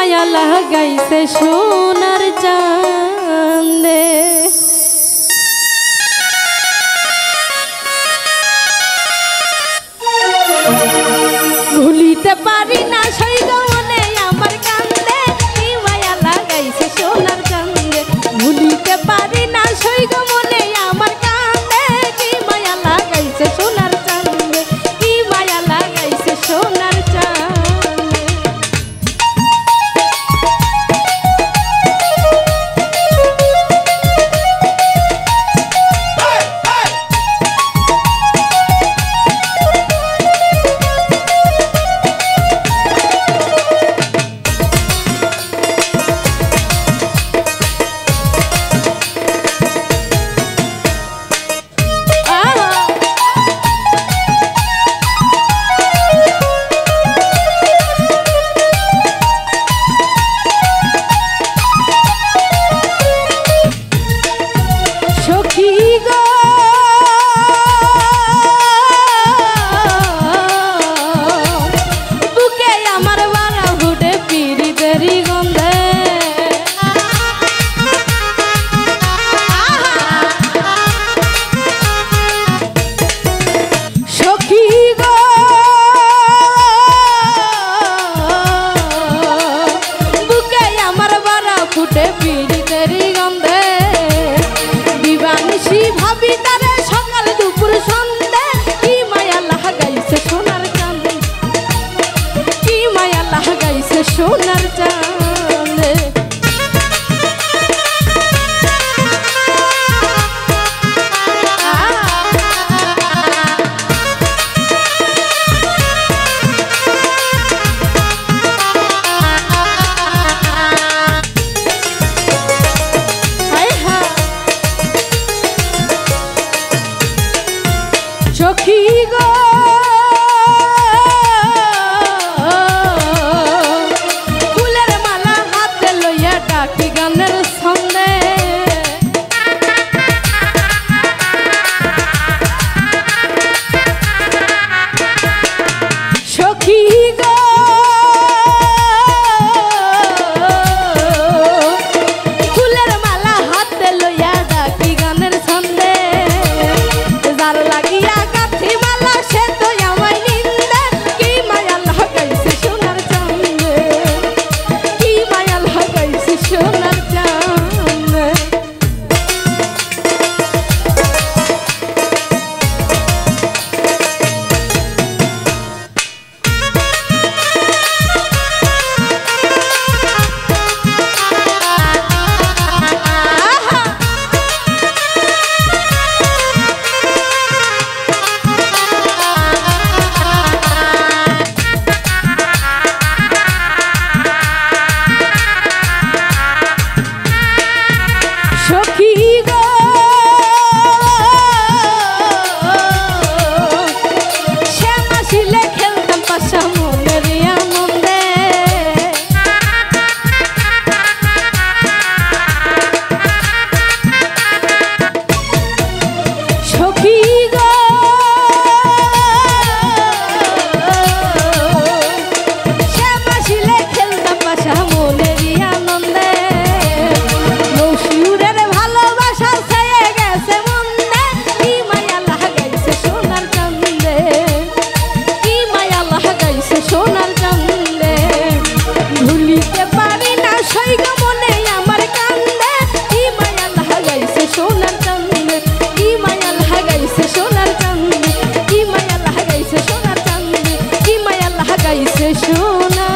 মায়া লাগাইছে সোনার চাঁদে। ভুলিতে পারি না সৈগমনে আমার কান্দে, কি মায়া লাগাইছে সোনার চাঁদে। ভুলিতে পারি না সৈগমনে আমার কান্দে, কি মায়া লাগাইছে সোনার চাঁদে, কি মায়া লাগাইছে সোনার চাঁদে। ভাবি তারে সকাল দুপুর সন্ধ্যে, কি মায়া লাগাইছে সোনার চাঁদে, কি মায়া লাগাইছে সোনার চাঁদে। সখী গো ফুলের মালা হাতে লইয়া ডাকি গানের ছন্দে, সখী গো ফুলের মালা হাতে লইয়া ডাকি গানের ছন্দে। যার লাগিয়া সে তো আমায় নিন্দে, কি মায়া লাগাইছে সোনার চাঁদে, কি মায়া লাগাইছে সোনার চাঁদে। সখী গো শ্যামা শিলে খেলতাম পাশা মনের আনন্দে, সখী গো শ্যামা শিলে খেলতাম পাশা মনের আনন্দে। সোনার চাঁদে ভুলিতে পারি না সৈগমনে আমার কান্দে, কি মায়া লাগাইছে সোনার চাঁদে, কি মায়া লাগাইছে সোনার চাঁদে, কি মায়া লাগাইছে সোনার চাঁদে, কি মায়া লাগাইছে সোনার।